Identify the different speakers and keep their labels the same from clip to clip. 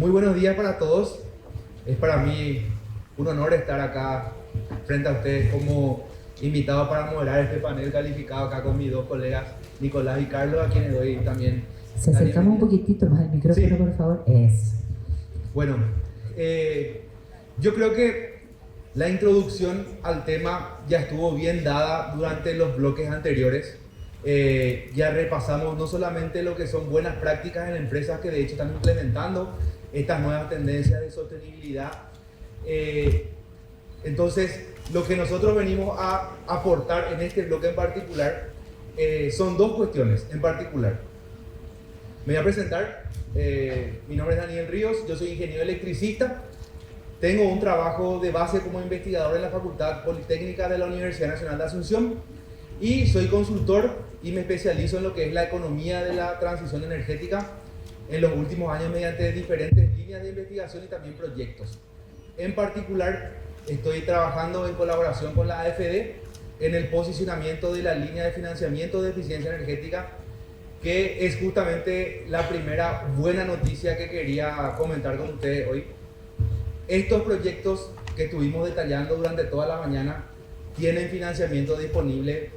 Speaker 1: Muy buenos días para todos. Es para mí un honor estar acá frente a ustedes como invitado para moderar este panel calificado acá con mis dos colegas, Nicolás y Carlos, a quienes doy también
Speaker 2: Si
Speaker 1: la
Speaker 2: acercamos un
Speaker 1: bienvenida.
Speaker 2: poquitito más el micrófono,
Speaker 1: Sí.
Speaker 2: por favor. Es.
Speaker 1: Bueno, yo creo que la introducción al tema ya estuvo bien dada durante los bloques anteriores. Ya repasamos no solamente lo que son buenas prácticas en empresas que de hecho están implementando estas nuevas tendencias de sostenibilidad. Entonces, lo que nosotros venimos a aportar en este bloque en particular son dos cuestiones en particular. Me voy a presentar. Mi nombre es Daniel Ríos, yo soy ingeniero electricista. Tengo un trabajo de base como investigador en la Facultad Politécnica de la Universidad Nacional de Asunción y soy consultor y me especializo en lo que es la economía de la transición energética en los últimos años mediante diferentes líneas de investigación y también proyectos. En particular, estoy trabajando en colaboración con la AFD en el posicionamiento de la línea de financiamiento de eficiencia energética, que es justamente la primera buena noticia que quería comentar con ustedes hoy. Estos proyectos que estuvimos detallando durante toda la mañana tienen financiamiento disponible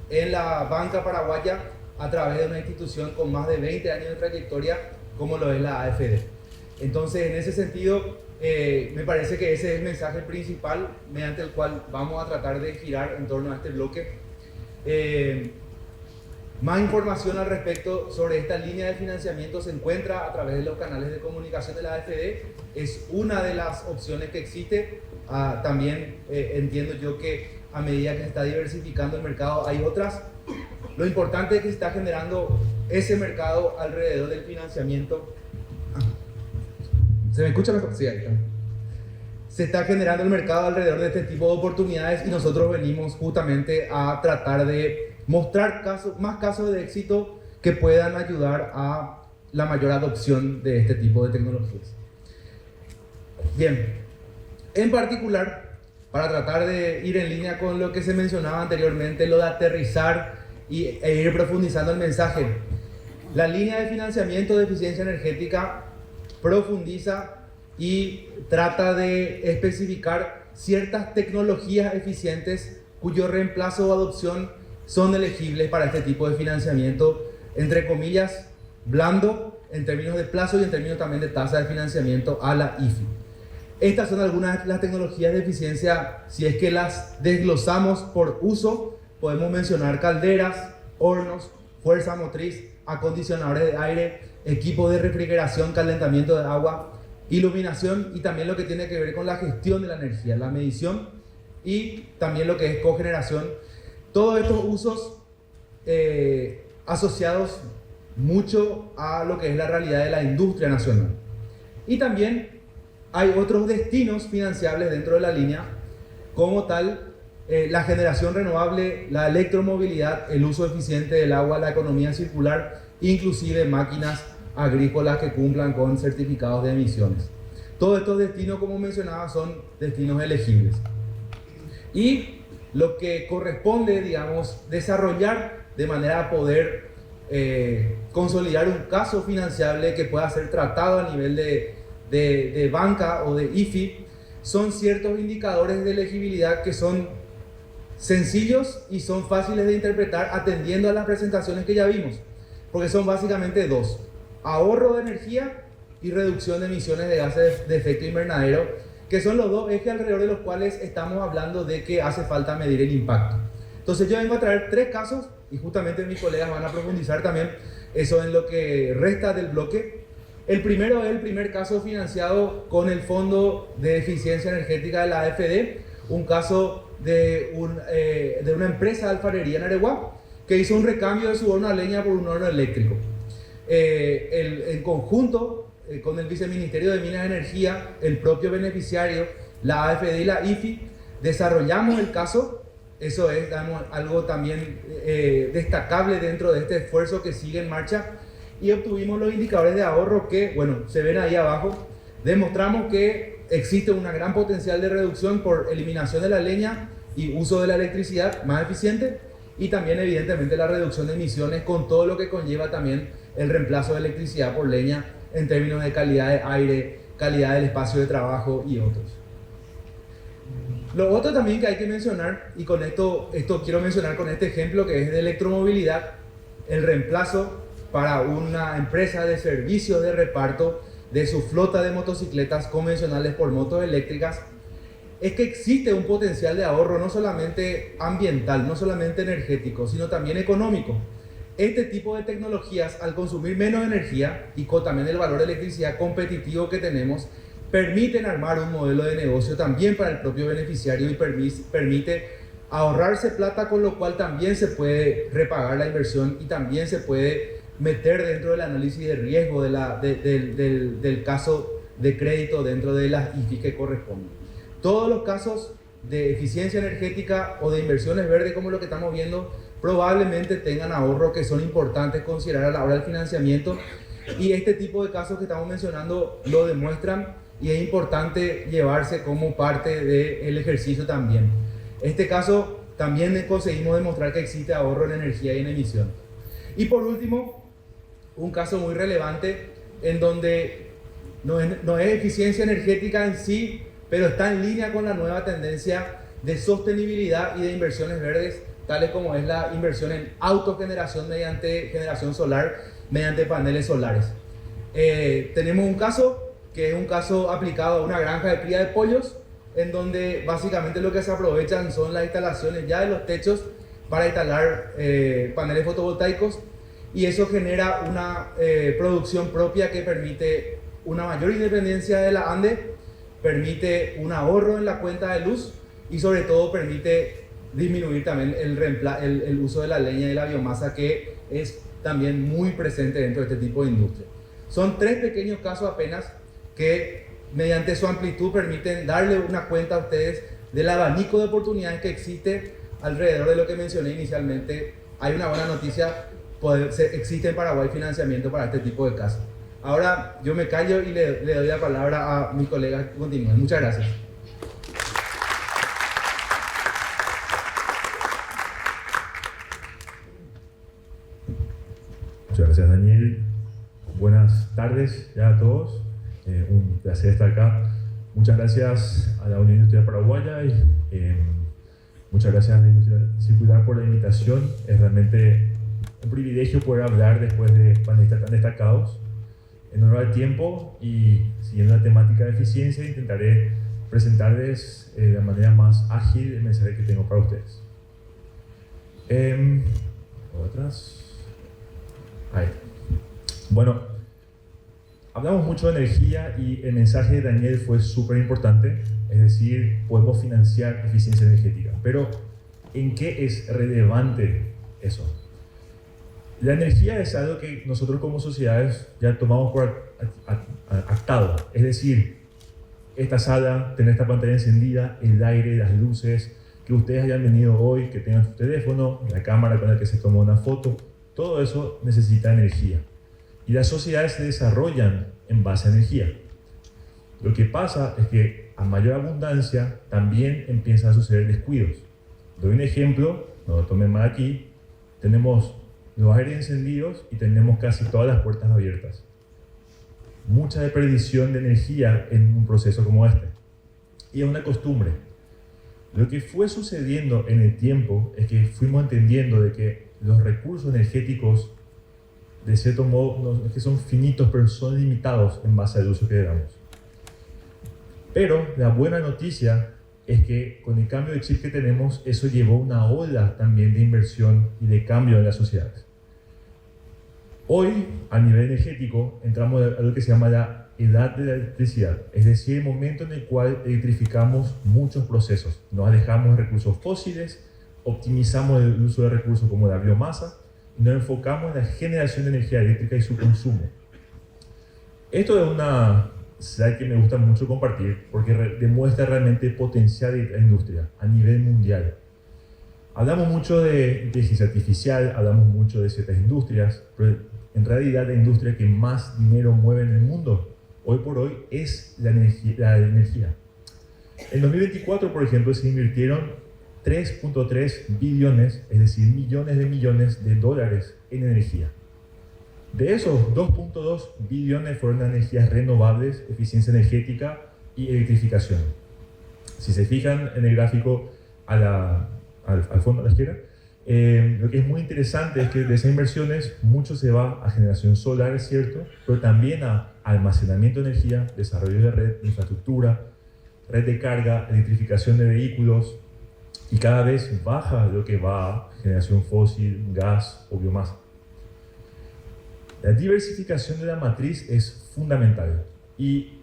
Speaker 1: en la banca paraguaya a través de una institución con más de 20 años de trayectoria como lo es la AFD. Entonces, en ese sentido, me parece que ese es el mensaje principal mediante el cual vamos a tratar de girar en torno a este bloque. Más información al respecto sobre esta línea de financiamiento se encuentra a través de los canales de comunicación de la AFD. Es una de las opciones que existe. También entiendo yo que a medida que se está diversificando el mercado hay otras. Lo importante es que se está generando ese mercado alrededor del financiamiento. ¿Se me escucha mejor? Sí, ahí está. Se está generando el mercado alrededor de este tipo de oportunidades y nosotros venimos justamente a tratar de mostrar más casos de éxito que puedan ayudar a la mayor adopción de este tipo de tecnologías. Bien, en particular, para tratar de ir en línea con lo que se mencionaba anteriormente, lo de aterrizar e ir profundizando el mensaje, la línea de financiamiento de eficiencia energética profundiza y trata de especificar ciertas tecnologías eficientes cuyo reemplazo o adopción son elegibles para este tipo de financiamiento, entre comillas, blando, en términos de plazo y en términos también de tasa de financiamiento a la IFI. Estas son algunas de las tecnologías de eficiencia. Si es que las desglosamos por uso, podemos mencionar calderas, hornos, fuerza motriz, acondicionadores de aire, equipo de refrigeración, calentamiento de agua, iluminación y también lo que tiene que ver con la gestión de la energía, la medición y también lo que es cogeneración. Todos estos usos asociados mucho a lo que es la realidad de la industria nacional. Y también hay otros destinos financiables dentro de la línea, como tal la generación renovable, la electromovilidad, el uso eficiente del agua, la economía circular, inclusive máquinas agrícolas que cumplan con certificados de emisiones. Todos estos destinos, como mencionaba, son destinos elegibles. Y lo que corresponde, digamos, desarrollar de manera a poder consolidar un caso financiable que pueda ser tratado a nivel de banca o de IFI, son ciertos indicadores de elegibilidad que son sencillos y son fáciles de interpretar atendiendo a las presentaciones que ya vimos, porque son básicamente dos: ahorro de energía y reducción de emisiones de gases de efecto invernadero, que son los dos ejes alrededor de los cuales estamos hablando de que hace falta medir el impacto. Entonces yo vengo a traer tres casos y justamente mis colegas van a profundizar también eso en lo que resta del bloque. El primero es el primer caso financiado con el Fondo de Eficiencia Energética de la AFD, un caso de una empresa de alfarería en Areguá que hizo un recambio de su horno a leña por un horno eléctrico. En conjunto con el Viceministerio de Minas y Energía, el propio beneficiario, la AFD y la IFI, desarrollamos el caso. Eso es algo también destacable dentro de este esfuerzo que sigue en marcha, y obtuvimos los indicadores de ahorro que, bueno, se ven ahí abajo. Demostramos que existe un gran potencial de reducción por eliminación de la leña y uso de la electricidad más eficiente, y también evidentemente la reducción de emisiones con todo lo que conlleva también el reemplazo de electricidad por leña en términos de calidad de aire, calidad del espacio de trabajo y otros. Lo otro también que hay que mencionar, y con esto quiero mencionar con este ejemplo que es de electromovilidad, el reemplazo para una empresa de servicios de reparto de su flota de motocicletas convencionales por motos eléctricas, es que existe un potencial de ahorro no solamente ambiental, no solamente energético, sino también económico. Este tipo de tecnologías, al consumir menos energía y con también el valor de electricidad competitivo que tenemos, permiten armar un modelo de negocio también para el propio beneficiario y permite ahorrarse plata, con lo cual también se puede repagar la inversión y también se puede meter dentro del análisis de riesgo del caso de crédito dentro de las IFI que corresponden. Todos los casos de eficiencia energética o de inversiones verdes como lo que estamos viendo probablemente tengan ahorros que son importantes considerar a la hora del financiamiento, y este tipo de casos que estamos mencionando lo demuestran y es importante llevarse como parte del ejercicio también. Este caso también conseguimos demostrar que existe ahorro en energía y en emisión. Y por último, un caso muy relevante en donde no es eficiencia energética en sí, pero está en línea con la nueva tendencia de sostenibilidad y de inversiones verdes, tales como es la inversión en autogeneración mediante generación solar, mediante paneles solares. Tenemos un caso que es un caso aplicado a una granja de cría de pollos, en donde básicamente lo que se aprovechan son las instalaciones ya de los techos para instalar paneles fotovoltaicos, y eso genera una producción propia que permite una mayor independencia de la ANDE, permite un ahorro en la cuenta de luz y sobre todo permite disminuir también el uso de la leña y la biomasa, que es también muy presente dentro de este tipo de industria. Son 3 pequeños casos apenas que mediante su amplitud permiten darle una cuenta a ustedes del abanico de oportunidades que existe alrededor de lo que mencioné inicialmente. Hay una buena noticia, existe en Paraguay financiamiento para este tipo de casos. Ahora yo me callo y le doy la palabra a mis colegas que continúen. Muchas gracias.
Speaker 2: Muchas gracias, Daniel. Buenas tardes ya a todos. Un placer estar acá. Muchas gracias a la Unión Industrial Paraguaya y muchas gracias a la Industria Circular por la invitación. Es realmente un privilegio poder hablar después de panelistas tan destacados. En honor al tiempo y siguiendo la temática de eficiencia, intentaré presentarles de la manera más ágil el mensaje que tengo para ustedes. Ahí. Bueno, hablamos mucho de energía y el mensaje de Daniel fue súper importante, es decir, podemos financiar eficiencia energética, pero ¿en qué es relevante eso? La energía es algo que nosotros como sociedades ya tomamos por actado, es decir, esta sala, tener esta pantalla encendida, el aire, las luces, que ustedes hayan venido hoy, que tengan su teléfono, la cámara con la que se tomó una foto, todo eso necesita energía. Y las sociedades se desarrollan en base a energía. Lo que pasa es que a mayor abundancia también empiezan a suceder descuidos. Doy un ejemplo, no lo tomen mal aquí, tenemos los aires encendidos y tenemos casi todas las puertas abiertas. Mucha desperdición de energía en un proceso como este. Y es una costumbre. Lo que fue sucediendo en el tiempo es que fuimos entendiendo de que los recursos energéticos, de cierto modo, no es que son finitos, pero son limitados en base al uso que le damos. Pero la buena noticia es que con el cambio de chip que tenemos, eso llevó una ola también de inversión y de cambio en las sociedades. Hoy, a nivel energético, entramos a lo que se llama la edad de la electricidad, es decir, el momento en el cual electrificamos muchos procesos. Nos alejamos de recursos fósiles, optimizamos el uso de recursos como la biomasa y nos enfocamos en la generación de energía eléctrica y su consumo. Esto es una slide que me gusta mucho compartir porque demuestra realmente el potencial de la industria a nivel mundial. Hablamos mucho de inteligencia artificial, hablamos mucho de ciertas industrias, pero en realidad la industria que más dinero mueve en el mundo hoy por hoy es la energía. En 2024, por ejemplo, se invirtieron 3.3 billones, es decir, millones de dólares en energía. De esos, 2.2 billones fueron energías renovables, eficiencia energética y electrificación. Si se fijan en el gráfico al fondo a la izquierda, lo que es muy interesante es que de esas inversiones mucho se va a generación solar, es cierto, pero también a almacenamiento de energía, desarrollo de red, infraestructura, red de carga, electrificación de vehículos, y cada vez baja lo que va a generación fósil, gas o biomasa. La diversificación de la matriz es fundamental y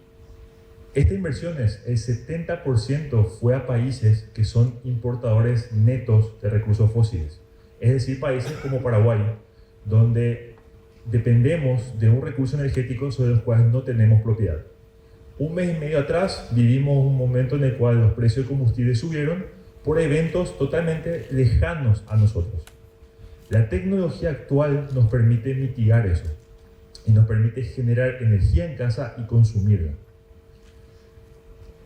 Speaker 2: estas inversiones, el 70% fue a países que son importadores netos de recursos fósiles, es decir, países como Paraguay, donde dependemos de un recurso energético sobre los cuales no tenemos propiedad. Un mes y medio atrás vivimos un momento en el cual los precios de combustible subieron por eventos totalmente lejanos a nosotros. La tecnología actual nos permite mitigar eso y nos permite generar energía en casa y consumirla.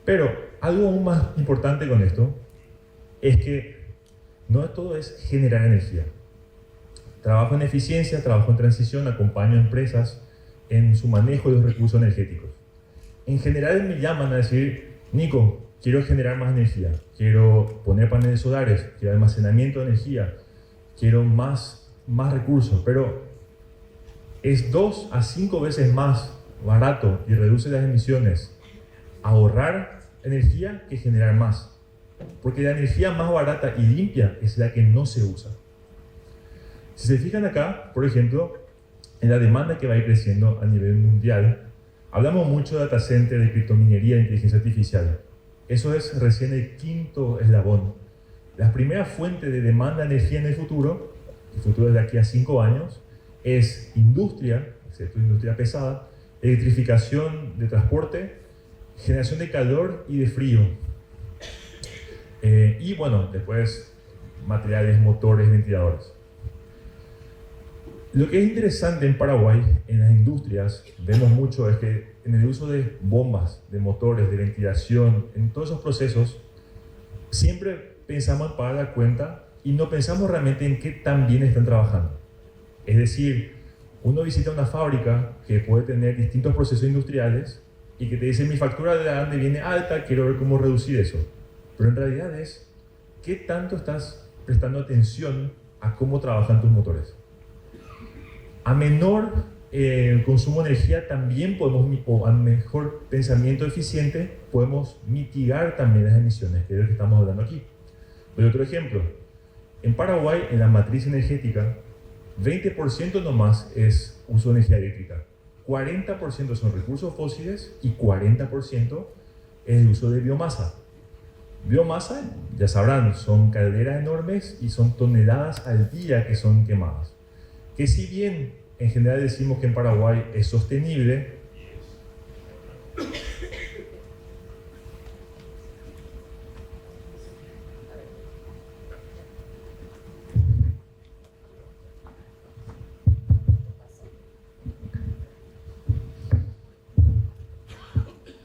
Speaker 2: Pero algo aún más importante con esto es que no todo es generar energía. Trabajo en eficiencia, trabajo en transición, acompaño a empresas en su manejo de los recursos energéticos. En general me llaman a decir, Nico, quiero generar más energía, quiero poner paneles solares, quiero almacenamiento de energía, quiero más recursos, pero es 2 a 5 veces más barato y reduce las emisiones ahorrar energía que generar más, porque la energía más barata y limpia es la que no se usa. Si se fijan acá, por ejemplo, en la demanda que va a ir creciendo a nivel mundial, hablamos mucho de data center, de criptominería, de inteligencia artificial. Eso es recién el quinto eslabón. La primera fuente de demanda de energía en el futuro es de aquí a 5 años, es industria, excepto industria pesada, electrificación de transporte, generación de calor y de frío. Y bueno, después materiales, motores, ventiladores. Lo que es interesante en Paraguay, en las industrias, vemos mucho es que en el uso de bombas, de motores, de ventilación, en todos esos procesos, siempre pensamos en pagar la cuenta y no pensamos realmente en qué tan bien están trabajando. Es decir, uno visita una fábrica que puede tener distintos procesos industriales y que te dice, mi factura de grande viene alta, quiero ver cómo reducir eso. Pero en realidad es, ¿qué tanto estás prestando atención a cómo trabajan tus motores? A menor consumo de energía también podemos, o a mejor pensamiento eficiente, podemos mitigar también las emisiones, que es lo que estamos hablando aquí. Doy otro ejemplo. En Paraguay, en la matriz energética, 20% nomás es uso de energía eléctrica. 40% son recursos fósiles y 40% es el uso de biomasa. Biomasa, ya sabrán, son calderas enormes y son toneladas al día que son quemadas. Que si bien en general decimos que en Paraguay es sostenible,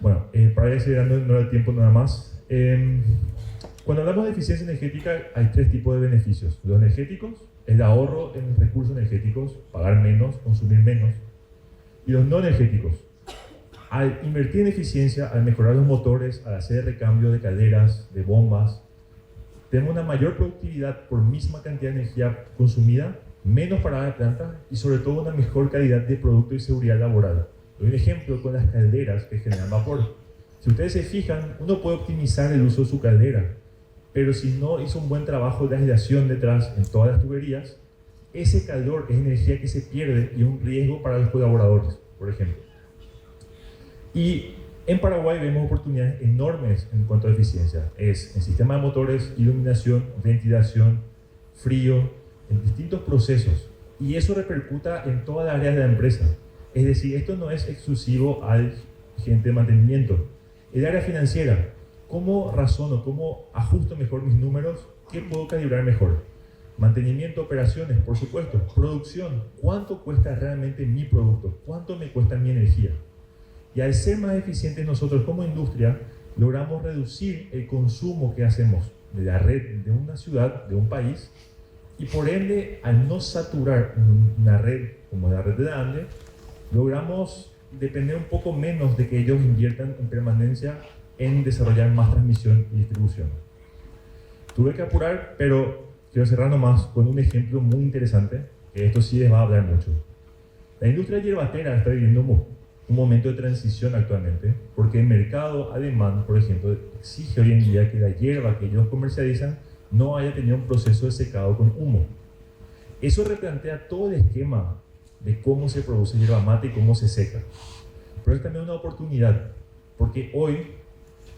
Speaker 2: bueno, para ir acelerando no el tiempo nada más. Cuando hablamos de eficiencia energética hay 3 tipos de beneficios. Los energéticos, el ahorro en recursos energéticos, pagar menos, consumir menos. Y los no energéticos, al invertir en eficiencia, al mejorar los motores, al hacer recambio de calderas, de bombas, tenemos una mayor productividad por misma cantidad de energía consumida, menos parada de planta y sobre todo una mejor calidad de producto y seguridad laboral. Doy un ejemplo con las calderas que generan vapor. Si ustedes se fijan, uno puede optimizar el uso de su caldera, pero si no hizo un buen trabajo de aislación detrás en todas las tuberías, ese calor es energía que se pierde y un riesgo para los colaboradores, por ejemplo. Y en Paraguay vemos oportunidades enormes en cuanto a eficiencia. Es en sistema de motores, iluminación, ventilación, frío, en distintos procesos. Y eso repercuta en todas las áreas de la empresa. Es decir, esto no es exclusivo al gente de mantenimiento. El área financiera, ¿cómo razono, cómo ajusto mejor mis números? ¿Qué puedo calibrar mejor? Mantenimiento, operaciones, por supuesto. Producción, ¿cuánto cuesta realmente mi producto? ¿Cuánto me cuesta mi energía? Y al ser más eficientes nosotros como industria, logramos reducir el consumo que hacemos de la red de una ciudad, de un país, y por ende, al no saturar una red como la red de Ande, logramos depender un poco menos de que ellos inviertan en permanencia en desarrollar más transmisión y distribución. Tuve que apurar, pero quiero cerrar nomás con un ejemplo muy interesante, que esto sí les va a hablar mucho. La industria yerbatera está viviendo un momento de transición actualmente, porque el mercado alemán, por ejemplo, exige hoy en día que la hierba que ellos comercializan no haya tenido un proceso de secado con humo. Eso replantea todo el esquema de cómo se produce yerba mate y cómo se seca. Pero es también una oportunidad, porque hoy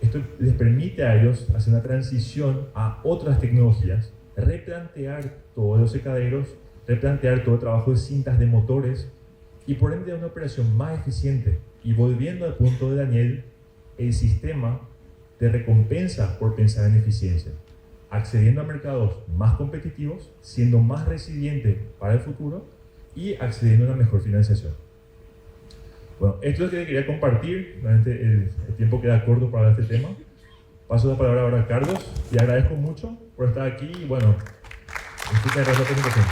Speaker 2: esto les permite a ellos hacer una transición a otras tecnologías, replantear todos los secaderos, replantear todo el trabajo de cintas de motores y por ende una operación más eficiente. Y volviendo al punto de Daniel, el sistema te recompensa por pensar en eficiencia, accediendo a mercados más competitivos, siendo más resiliente para el futuro y accediendo a una mejor financiación. Bueno, esto es lo que quería compartir. Realmente el tiempo queda corto para este tema. Paso la palabra ahora a Carlos y agradezco mucho por estar aquí y bueno, disfruten de la presentación.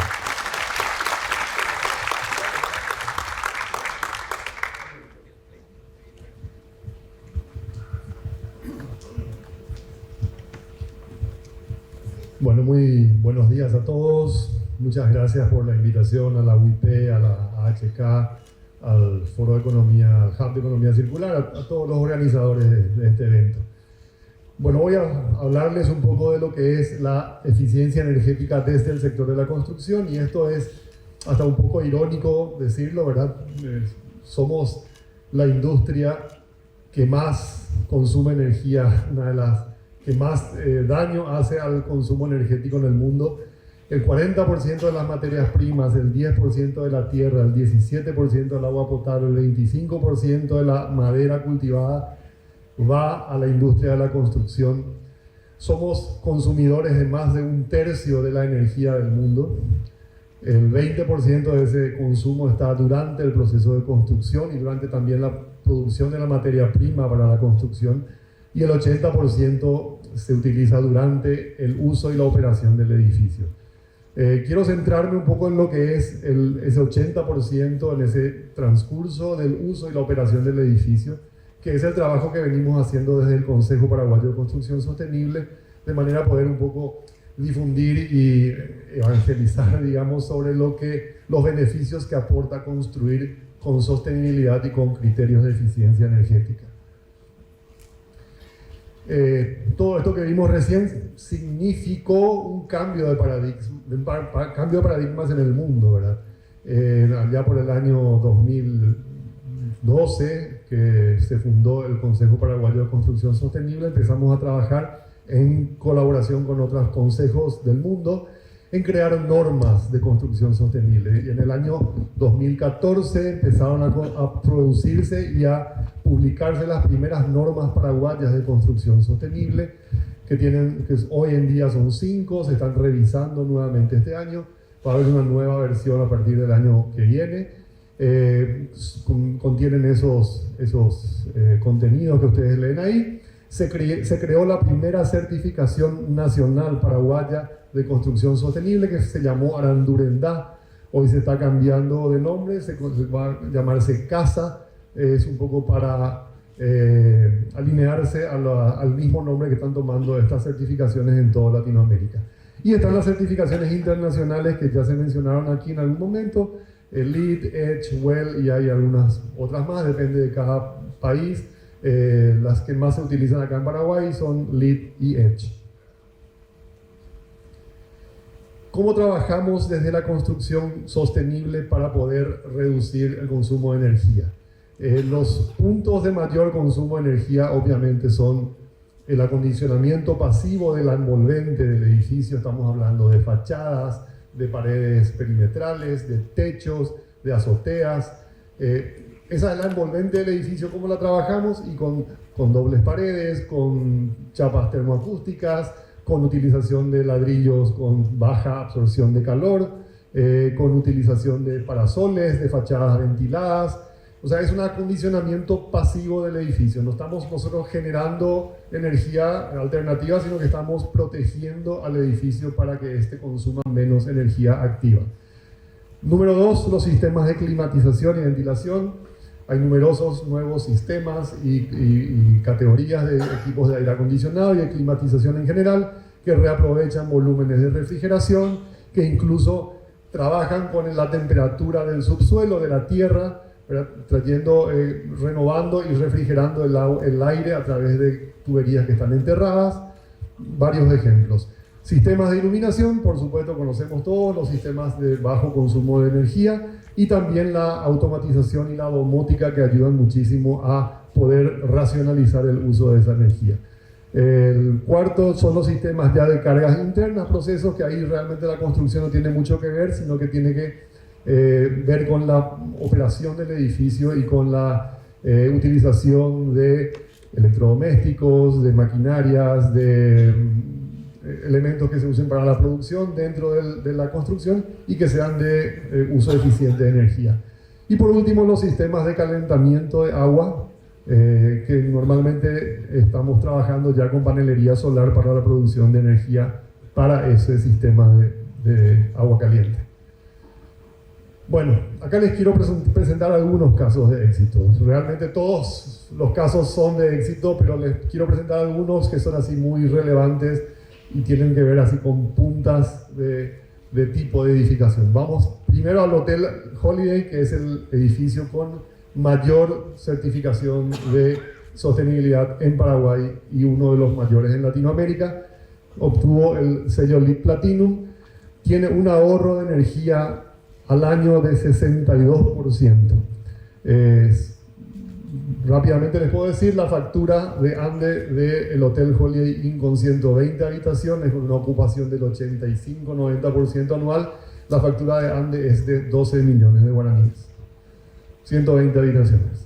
Speaker 3: Bueno, muy buenos días a todos. Muchas gracias por la invitación a la UIP, a la AHK, al Foro de Economía, al Hub de Economía Circular, a todos los organizadores de este evento. Bueno, voy a hablarles un poco de lo que es la eficiencia energética desde el sector de la construcción y esto es hasta un poco irónico decirlo, ¿verdad? Somos la industria que más consume energía, una de las que más daño hace al consumo energético en el mundo. El 40% de las materias primas, el 10% de la tierra, el 17% del agua potable, el 25% de la madera cultivada va a la industria de la construcción. Somos consumidores de más de un tercio de la energía del mundo. El 20% de ese consumo está durante el proceso de construcción y durante también la producción de la materia prima para la construcción. Y el 80% se utiliza durante el uso y la operación del edificio. Quiero centrarme un poco en lo que es ese 80%, en ese transcurso del uso y la operación del edificio, que es el trabajo que venimos haciendo desde el Consejo Paraguayo de Construcción Sostenible, de manera a poder un poco difundir y evangelizar, digamos, sobre los beneficios que aporta construir con sostenibilidad y con criterios de eficiencia energética. Todo esto que vimos recién significó un cambio de paradigmas en el mundo, ¿verdad? Allá por el año 2012, que se fundó el Consejo Paraguayo de Construcción Sostenible, empezamos a trabajar en colaboración con otros consejos del mundo en crear normas de construcción sostenible. Y en el año 2014 empezaron a producirse y a publicarse las primeras normas paraguayas de construcción sostenible, que hoy en día son 5, se están revisando nuevamente este año, va a haber una nueva versión a partir del año que viene, contienen esos contenidos que ustedes leen ahí. Se creó la primera certificación nacional paraguaya de construcción sostenible que se llamó Arandurendá. Hoy se está cambiando de nombre, va a llamarse CASA, es un poco para alinearse al mismo nombre que están tomando estas certificaciones en toda Latinoamérica. Y están las certificaciones internacionales que ya se mencionaron aquí en algún momento, LEED, EDGE, WELL y hay algunas otras más, depende de cada país. Las que más se utilizan acá en Paraguay son LEED y EDGE. ¿Cómo trabajamos desde la construcción sostenible para poder reducir el consumo de energía? Los puntos de mayor consumo de energía obviamente son el acondicionamiento pasivo de la envolvente del edificio, estamos hablando de fachadas, de paredes perimetrales, de techos, de azoteas. Esa es la envolvente del edificio, ¿cómo la trabajamos? Y con dobles paredes, con chapas termoacústicas, con utilización de ladrillos con baja absorción de calor, con utilización de parasoles, de fachadas ventiladas. O sea, es un acondicionamiento pasivo del edificio. No estamos nosotros generando energía alternativa, sino que estamos protegiendo al edificio para que éste consuma menos energía activa. Número 2, los sistemas de climatización y ventilación. Hay numerosos nuevos sistemas y categorías de equipos de aire acondicionado y de climatización en general que reaprovechan volúmenes de refrigeración, que incluso trabajan con la temperatura del subsuelo, de la tierra, trayendo, renovando y refrigerando el aire a través de tuberías que están enterradas. Varios ejemplos. Sistemas de iluminación, por supuesto conocemos todos los sistemas de bajo consumo de energía, y también la automatización y la domótica, que ayudan muchísimo a poder racionalizar el uso de esa energía. El cuarto son los sistemas ya de cargas internas, procesos que ahí realmente la construcción no tiene mucho que ver, sino que tiene que ver con la operación del edificio y con la utilización de electrodomésticos, de maquinarias, de elementos que se usen para la producción dentro de la construcción y que sean de uso eficiente de energía. Y por último, los sistemas de calentamiento de agua, que normalmente estamos trabajando ya con panelería solar para la producción de energía para ese sistema de agua caliente. Bueno, acá les quiero presentar algunos casos de éxito. Realmente todos los casos son de éxito, pero les quiero presentar algunos que son así muy relevantes y tienen que ver así con puntas de tipo de edificación. Vamos primero al Hotel Holiday, que es el edificio con mayor certificación de sostenibilidad en Paraguay y uno de los mayores en Latinoamérica. Obtuvo el sello LEED Platinum. Tiene un ahorro de energía al año de 62%. Rápidamente les puedo decir, la factura de ANDE del Hotel Holiday Inn con 120 habitaciones, con una ocupación del 85-90% anual, la factura de ANDE es de 12 millones de guaraníes. 120 habitaciones.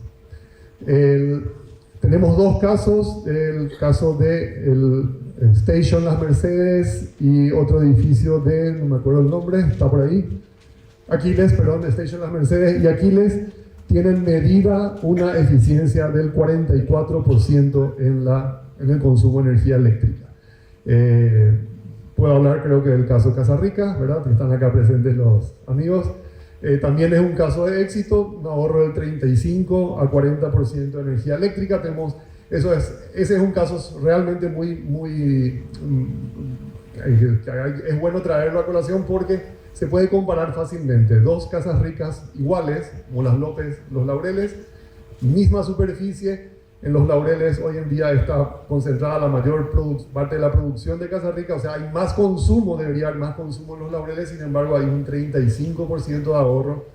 Speaker 3: Tenemos dos casos, el caso del Station Las Mercedes y otro edificio de, no me acuerdo el nombre, está por ahí, Aquiles, perdón, Station Las Mercedes y Aquiles, tienen medida una eficiencia del 44% en el consumo de energía eléctrica. Puedo hablar, creo que del caso Casa Rica, ¿verdad? Que están acá presentes los amigos. También es un caso de éxito, un ahorro del 35 a 40% de energía eléctrica. Ese es un caso realmente es bueno traerlo a colación porque se puede comparar fácilmente dos casas ricas iguales, como las López, Los Laureles, misma superficie. En Los Laureles hoy en día está concentrada la mayor parte de la producción de Casa Rica, o sea, hay más consumo, debería haber más consumo en Los Laureles, sin embargo hay un 35% de ahorro,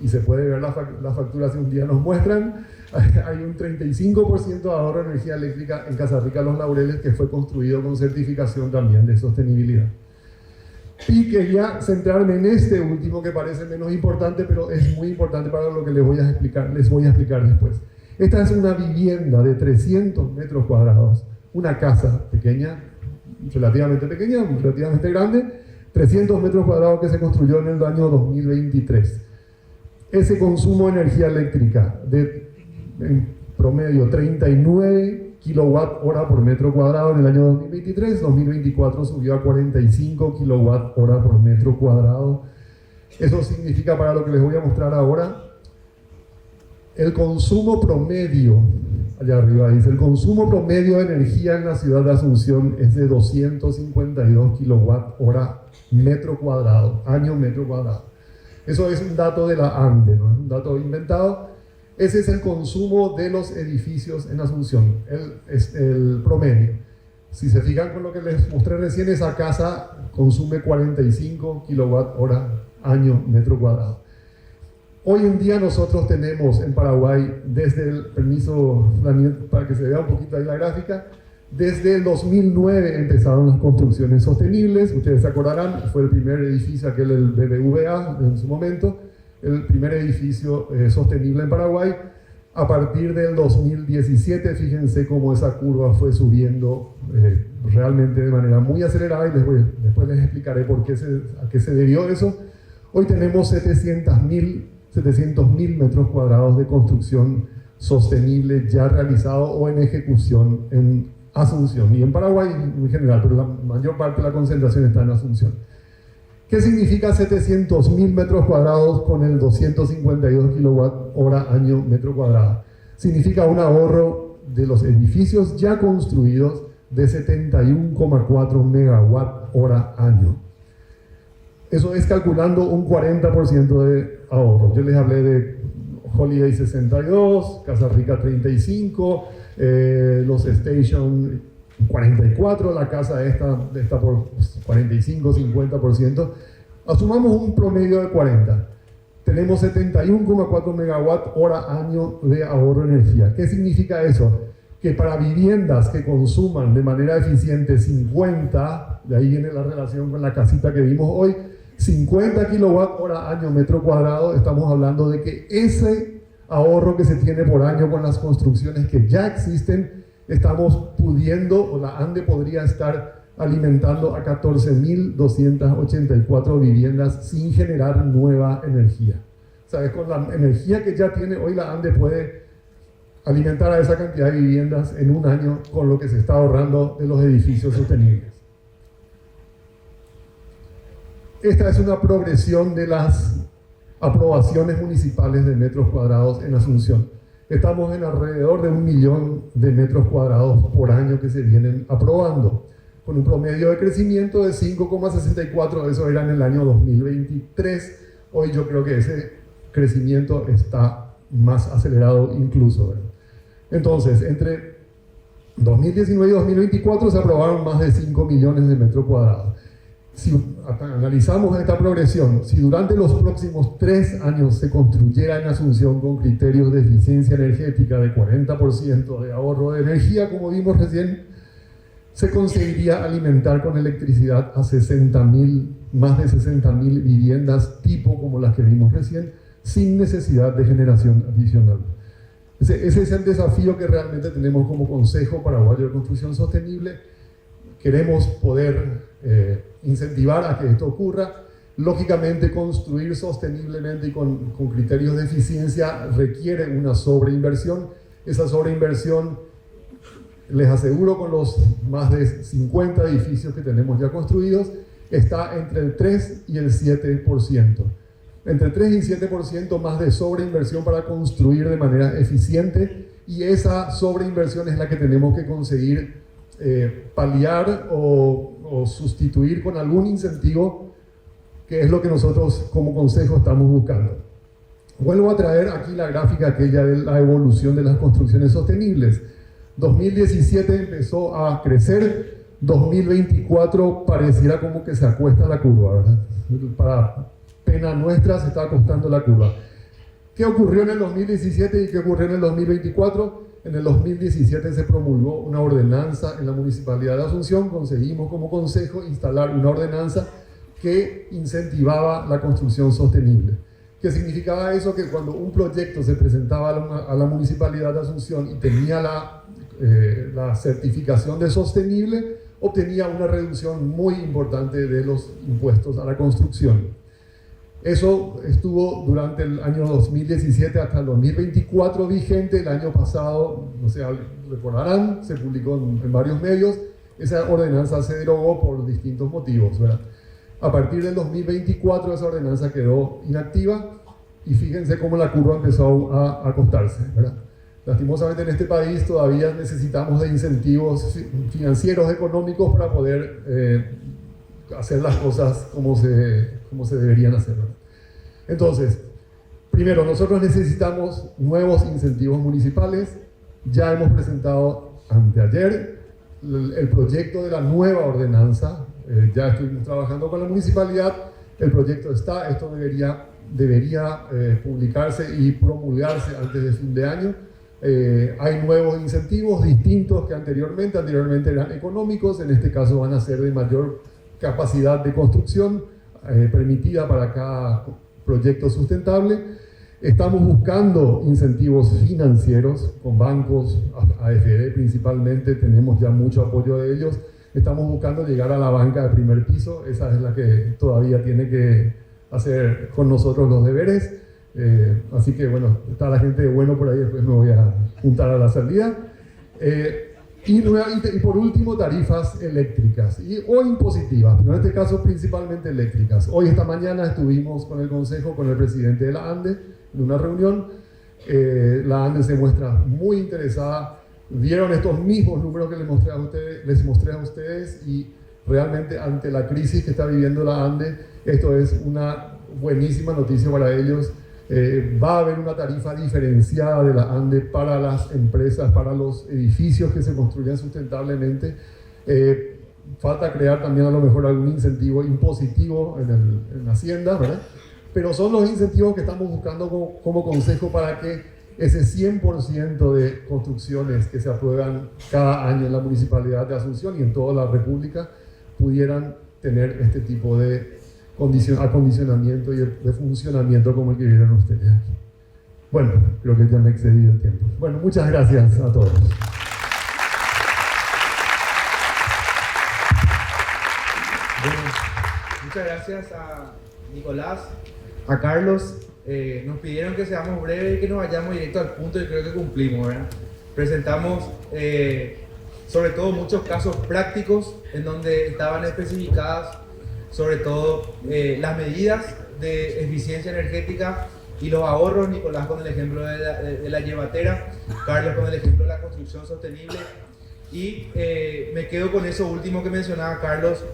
Speaker 3: y se puede ver las facturas si un día nos muestran, hay un 35% de ahorro de energía eléctrica en Casa Rica Los Laureles, que fue construido con certificación también de sostenibilidad. Y quería centrarme en este último, que parece menos importante, pero es muy importante para lo que les voy a explicar después. Esta es una vivienda de 300 metros cuadrados, una casa pequeña, relativamente grande, 300 metros cuadrados, que se construyó en el año 2023. Ese consumo de energía eléctrica en promedio 39 kilowatt-hora por metro cuadrado en el año 2023, 2024 subió a 45 kilowatt-hora por metro cuadrado. Eso significa, para lo que les voy a mostrar ahora, el consumo promedio, allá arriba dice, el consumo promedio de energía en la ciudad de Asunción es de 252 kilowatt-hora metro cuadrado, año metro cuadrado. Eso es un dato de la ANDE, no es un dato inventado. Ese es el consumo de los edificios en Asunción, el promedio. Si se fijan con lo que les mostré recién, esa casa consume 45 kilowatt-hora año metro cuadrado. Hoy en día nosotros tenemos en Paraguay, desde el permiso, para que se vea un poquito ahí la gráfica, desde el 2009 empezaron las construcciones sostenibles. Ustedes se acordarán, fue el primer edificio, el BBVA en su momento, el primer edificio sostenible en Paraguay. A partir del 2017, fíjense cómo esa curva fue subiendo realmente de manera muy acelerada, y después les explicaré a qué se debió eso. Hoy tenemos 700.000 metros cuadrados de construcción sostenible ya realizado o en ejecución en Asunción y en Paraguay en general, pero la mayor parte de la concentración está en Asunción. ¿Qué significa 700.000 metros cuadrados con el 252 kilowatt-hora año metro cuadrado? Significa un ahorro de los edificios ya construidos de 71,4 megawatt-hora año. Eso es calculando un 40% de ahorro. Yo les hablé de Holiday 62, Casa Rica 35, los Station 44, la casa esta por 45, 50%. Asumamos un promedio de 40. Tenemos 71,4 megawatt hora año de ahorro de energía. ¿Qué significa eso? Que para viviendas que consuman de manera eficiente 50, de ahí viene la relación con la casita que vimos hoy, 50 kilowatt hora año metro cuadrado, estamos hablando de que ese ahorro que se tiene por año con las construcciones que ya existen, estamos pudiendo, o la ANDE podría estar alimentando a 14.284 viviendas sin generar nueva energía. ¿Sabes? Con la energía que ya tiene hoy la ANDE puede alimentar a esa cantidad de viviendas en un año con lo que se está ahorrando de los edificios sostenibles. Esta es una progresión de las aprobaciones municipales de metros cuadrados en Asunción. Estamos en alrededor de 1 millón de metros cuadrados por año que se vienen aprobando, con un promedio de crecimiento de 5,64, eso era en el año 2023. Hoy yo creo que ese crecimiento está más acelerado incluso, ¿verdad? Entonces, entre 2019 y 2024 se aprobaron más de 5 millones de metros cuadrados. Si analizamos esta progresión, si durante los próximos 3 años se construyera en Asunción con criterios de eficiencia energética de 40% de ahorro de energía, como vimos recién, se conseguiría alimentar con electricidad a más de 60.000 viviendas tipo como las que vimos recién, sin necesidad de generación adicional. Ese es el desafío que realmente tenemos como Consejo Paraguayo de Construcción Sostenible. Queremos poder incentivar a que esto ocurra. Lógicamente, construir sosteniblemente y con criterios de eficiencia requiere una sobreinversión. Esa sobreinversión, les aseguro, con los más de 50 edificios que tenemos ya construidos, está entre el 3 y el 7%. Entre 3 y 7% más de sobreinversión para construir de manera eficiente, y esa sobreinversión es la que tenemos que conseguir paliar o sustituir con algún incentivo, que es lo que nosotros como Consejo estamos buscando. Vuelvo a traer aquí la gráfica aquella de la evolución de las construcciones sostenibles. 2017 empezó a crecer, 2024 pareciera como que se acuesta la curva, ¿verdad? Para pena nuestra se está acostando la curva. ¿Qué ocurrió en el 2017 y qué ocurrió en el 2024? En el 2017 se promulgó una ordenanza en la Municipalidad de Asunción. Conseguimos como Consejo instalar una ordenanza que incentivaba la construcción sostenible. ¿Qué significaba eso? Que cuando un proyecto se presentaba a la Municipalidad de Asunción y tenía la certificación de sostenible, obtenía una reducción muy importante de los impuestos a la construcción. Eso estuvo durante el año 2017 hasta el 2024 vigente. El año pasado, no sé, recordarán, se publicó en varios medios. Esa ordenanza se derogó por distintos motivos, ¿verdad? A partir del 2024 esa ordenanza quedó inactiva y fíjense cómo la curva empezó a acostarse, ¿verdad? Lastimosamente en este país todavía necesitamos de incentivos financieros, económicos, para poder hacer las cosas como se deberían hacer, ¿verdad? Entonces, primero, nosotros necesitamos nuevos incentivos municipales. Ya hemos presentado anteayer el proyecto de la nueva ordenanza. Ya estuvimos trabajando con la municipalidad. El proyecto está, esto debería publicarse y promulgarse antes de fin de año. Hay nuevos incentivos distintos que anteriormente eran económicos. En este caso van a ser de mayor capacidad de construcción permitida para cada proyecto sustentable. Estamos buscando incentivos financieros con bancos, AFD principalmente, tenemos ya mucho apoyo de ellos. Estamos buscando llegar a la banca de primer piso, esa es la que todavía tiene que hacer con nosotros los deberes. Así que bueno, está la gente de bueno por ahí, después me voy a juntar a la salida. Y por último, tarifas eléctricas o impositivas, pero en este caso principalmente eléctricas. Hoy, esta mañana, estuvimos con el Consejo, con el presidente de la ANDE, en una reunión. La ANDE se muestra muy interesada. Vieron estos mismos números que les mostré a ustedes y realmente ante la crisis que está viviendo la ANDE, esto es una buenísima noticia para ellos. Va a haber una tarifa diferenciada de la ANDE para las empresas, para los edificios que se construyan sustentablemente. Falta crear también a lo mejor algún incentivo impositivo en Hacienda, ¿verdad? Pero son los incentivos que estamos buscando como consejo para que ese 100% de construcciones que se aprueban cada año en la Municipalidad de Asunción y en toda la República pudieran tener este tipo de acondicionamiento y de funcionamiento como el que vieron ustedes aquí. Bueno, creo que ya me excedí el tiempo. Bueno, muchas gracias a todos.
Speaker 1: Bueno, muchas gracias a Nicolás, a Carlos. Nos pidieron que seamos breves y que nos vayamos directo al punto y creo que cumplimos, ¿verdad? Presentamos sobre todo muchos casos prácticos en donde estaban especificadas sobre todo las medidas de eficiencia energética y los ahorros. Nicolás con el ejemplo de la llevatera, Carlos con el ejemplo de la construcción sostenible, y me quedo con eso último que mencionaba Carlos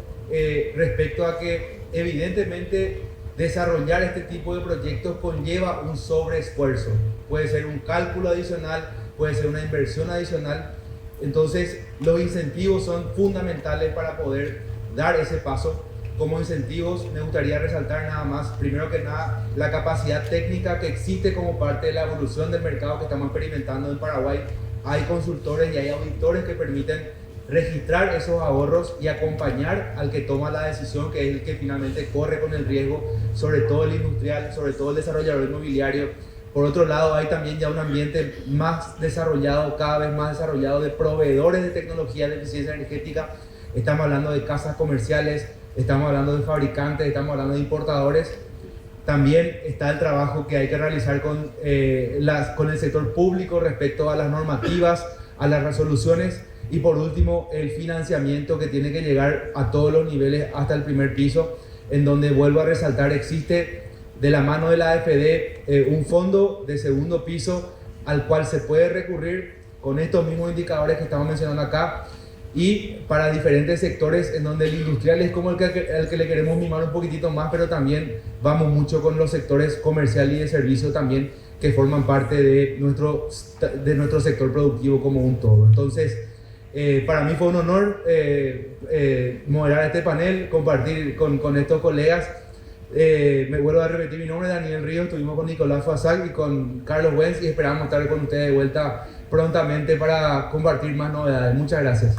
Speaker 1: respecto a que evidentemente desarrollar este tipo de proyectos conlleva un sobreesfuerzo. Puede ser un cálculo adicional, puede ser una inversión adicional. Entonces los incentivos son fundamentales para poder dar ese paso. Como incentivos me gustaría resaltar nada más, primero que nada, la capacidad técnica que existe como parte de la evolución del mercado que estamos experimentando en Paraguay. Hay consultores y hay auditores que permiten registrar esos ahorros y acompañar al que toma la decisión, que es el que finalmente corre con el riesgo, sobre todo el industrial, sobre todo el desarrollador inmobiliario. Por otro lado, hay también ya un ambiente más desarrollado, cada vez más desarrollado, de proveedores de tecnología de eficiencia energética. Estamos hablando de casas comerciales, estamos hablando de fabricantes, estamos hablando de importadores. También está el trabajo que hay que realizar con el sector público respecto a las normativas, a las resoluciones, y por último el financiamiento que tiene que llegar a todos los niveles hasta el primer piso, en donde, vuelvo a resaltar, existe de la mano de la AFD un fondo de segundo piso al cual se puede recurrir con estos mismos indicadores que estamos mencionando acá, y para diferentes sectores en donde el industrial es como el que le queremos mimar un poquitito más, pero también vamos mucho con los sectores comercial y de servicio también, que forman parte de nuestro sector productivo como un todo. Entonces, para mí fue un honor moderar este panel, compartir con estos colegas. Me vuelvo a repetir mi nombre, Daniel Ríos. Estuvimos con Nicolás Fazac y con Carlos Wenz y esperamos estar con ustedes de vuelta prontamente para compartir más novedades. Muchas gracias.